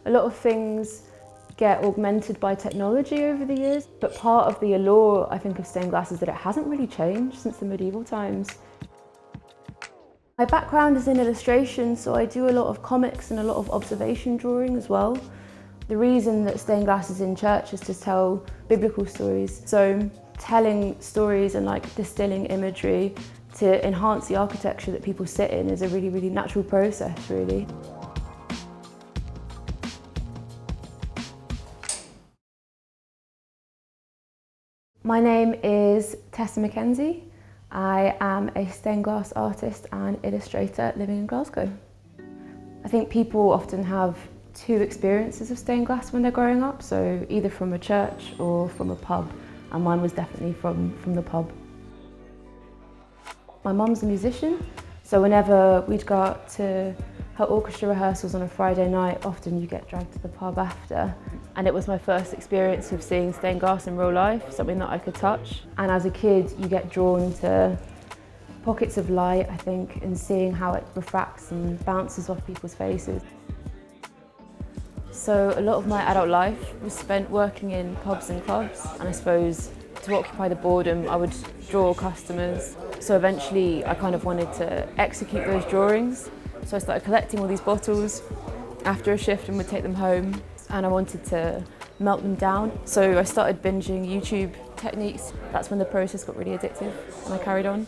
A lot of things get augmented by technology over the years, but part of the allure, I think, of stained glass is that it hasn't really changed since the medieval times. My background is in illustration, so I do a lot of comics and a lot of observation drawing as well. The reason that stained glass is in church is to tell biblical stories. So telling stories and distilling imagery to enhance the architecture that people sit in is a really, really natural process, really. My name is Tessa McKenzie. I am a stained glass artist and illustrator living in Glasgow. I think people often have two experiences of stained glass when they're growing up, so either from a church or from a pub, and mine was definitely from the pub. My mum's a musician, so whenever we'd go out to her orchestra rehearsals on a Friday night, often you get dragged to the pub after. And it was my first experience of seeing stained glass in real life, something that I could touch. And as a kid, you get drawn to pockets of light, I think, and seeing how it refracts and bounces off people's faces. So a lot of my adult life was spent working in pubs and clubs, and I suppose to occupy the boredom, I would draw customers. So eventually I kind of wanted to execute those drawings. So I started collecting all these bottles after a shift and would take them home, and I wanted to melt them down. So I started binging YouTube techniques. That's when the process got really addictive, and I carried on.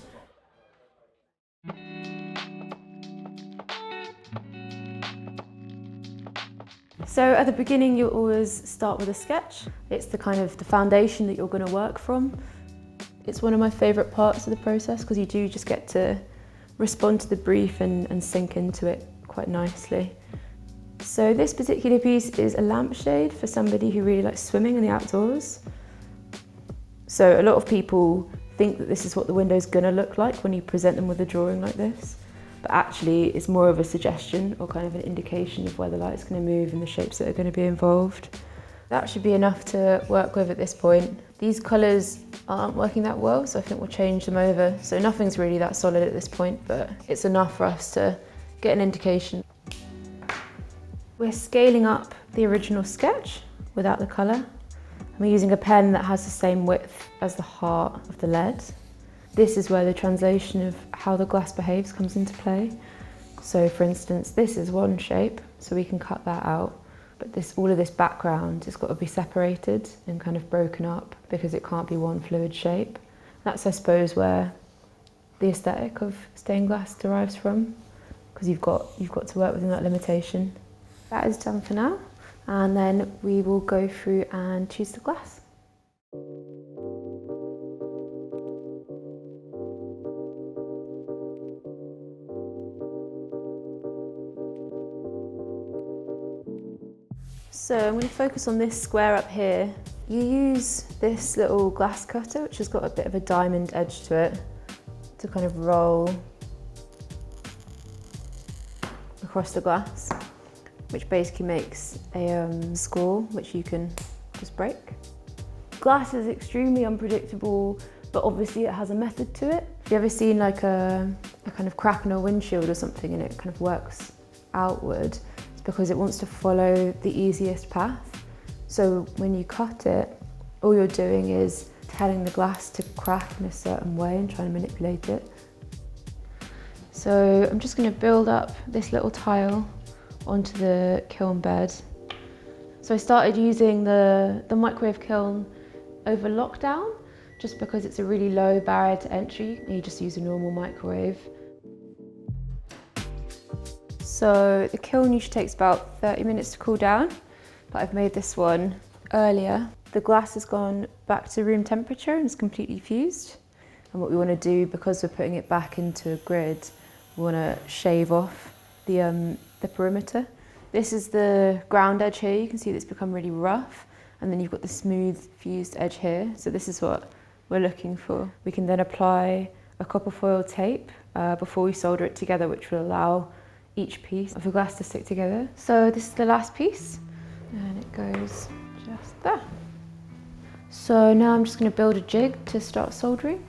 So at the beginning, you'll always start with a sketch. It's the foundation that you're going to work from. It's one of my favourite parts of the process because you do just get to respond to the brief and sink into it quite nicely. So this particular piece is a lampshade for somebody who really likes swimming in the outdoors. So a lot of people think that this is what the window's going to look like when you present them with a drawing like this. But actually it's more of a suggestion or kind of an indication of where the light's going to move and the shapes that are going to be involved. That should be enough to work with at this point. These colours aren't working that well, so I think we'll change them over. So nothing's really that solid at this point, but it's enough for us to get an indication. We're scaling up the original sketch without the colour. I'm using a pen that has the same width as the heart of the lead. This is where the translation of how the glass behaves comes into play. So for instance, this is one shape, so we can cut that out. But all of this background has got to be separated and kind of broken up because it can't be one fluid shape. That's, I suppose, where the aesthetic of stained glass derives from, because you've got to work within that limitation. That is done for now, and then we will go through and choose the glass. So I'm going to focus on this square up here. You use this little glass cutter, which has got a bit of a diamond edge to it, to kind of roll across the glass, which basically makes a score which you can just break. Glass is extremely unpredictable, but obviously it has a method to it. Have you ever seen a kind of crack in a windshield or something and it kind of works outward? Because it wants to follow the easiest path. So when you cut it, all you're doing is telling the glass to crack in a certain way and trying to manipulate it. So I'm just going to build up this little tile onto the kiln bed. So I started using the microwave kiln over lockdown, just because it's a really low barrier to entry. You just use a normal microwave. So the kiln usually takes about 30 minutes to cool down, but I've made this one earlier. The glass has gone back to room temperature and it's completely fused. And what we want to do, because we're putting it back into a grid, we want to shave off the perimeter. This is the ground edge here. You can see it's become really rough, and then you've got the smooth fused edge here. So this is what we're looking for. We can then apply a copper foil tape before we solder it together, which will allow each piece of the glass to stick together. So this is the last piece, and it goes just there. So now I'm just going to build a jig to start soldering.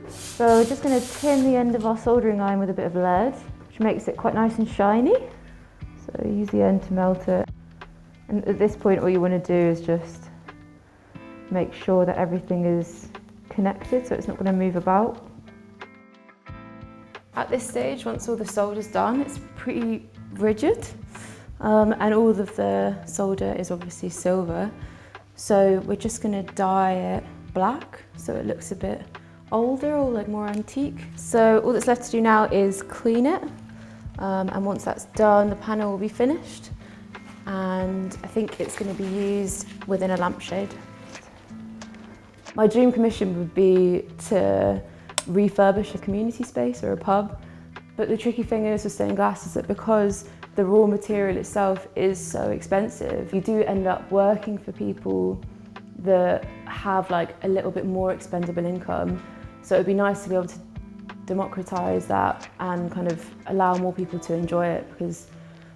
So we're just going to tin the end of our soldering iron with a bit of lead, which makes it quite nice and shiny. So use the end to melt it. And at this point, all you want to do is just make sure that everything is connected so it's not going to move about. At this stage, once all the solder's done, it's pretty rigid. And all of the solder is obviously silver. So we're just going to dye it black so it looks a bit older or like more antique. So all that's left to do now is clean it. And once that's done, the panel will be finished. And I think it's going to be used within a lampshade. My dream commission would be to refurbish a community space or a pub. But the tricky thing is with stained glass is that because the raw material itself is so expensive, you do end up working for people that have like a little bit more expendable income. So it'd be nice to be able to democratise that and kind of allow more people to enjoy it, because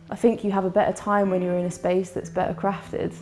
I think you have a better time when you're in a space that's better crafted.